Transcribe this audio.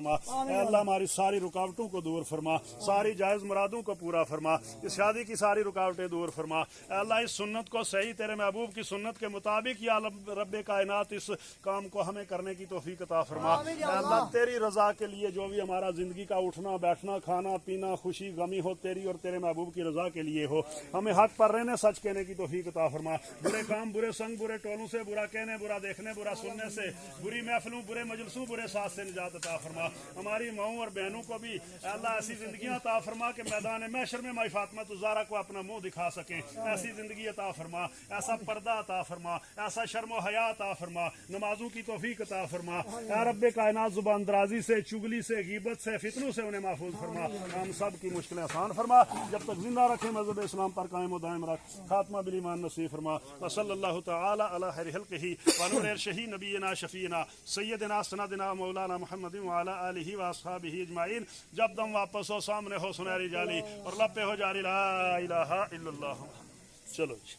فرما, अल्लाह हमारी सारी रुकावटों को दूर फरमा, सारी जायज़ मुरादों को पूरा फरमा, इस शादी की सारी रुकावटें दूर फरमा. अल्लाह इस सुन्नत को सही तेरे महबूब की सुन्नत के मुताबिक या रब्बे कायनात इस काम को हमें करने की तौफीक अता फरमा. अल्लाह तेरी रजा के लिए जो भी हमारा जिंदगी का उठना बैठना खाना पीना खुशी गमी हो तेरी और तेरे महबूब की रजा के लिए हो. हमें हक पर रहने सच कहने की तौफीक अता फरमा. बुरे काम बुरे संग बुरे टोलों से बुरा कहने बुरा देखने बुरा सुनने से बुरी महफिलों बुरे मजलसों बुरे साथ से निजात अता फरमा. हमारी माओं और बहनों को भी अल्लाह ऐसी जिंदगियां अता फरमा कि मैदान महशर में माई फातिमा ज़हरा को अपना मुंह दिखा सके. ऐसी जिंदगी अता फरमा, ऐसा पर्दा अता फरमा, ऐसा शर्म हया अता फरमा, नमाजों की तौफीक अता फरमा. या रब्बे कायनात जुबान दराजी से चुगली से गीबत से फितनों से उन्हें महफूज फरमा. हम सब की मुश्किलें आसान फरमा. जब तक जिंदा रखे मज़हब इस्लाम पर कायम व दायम रख. खात्मा बिल ईमान नसीब फरमा. सल्लल्लाहु तआला अला खैर खल्क़िही व नूर अर्शिही नबीना शफीना सय्यदना सनदना मौलाना मुहम्मद व अला आलिही व अस्हाबिही अजमाइन. जब दम वापस हो सामने हो सुनहरी जाली और लपे हो जारी ला इलाहा इल्लल्लाह. चलो जी.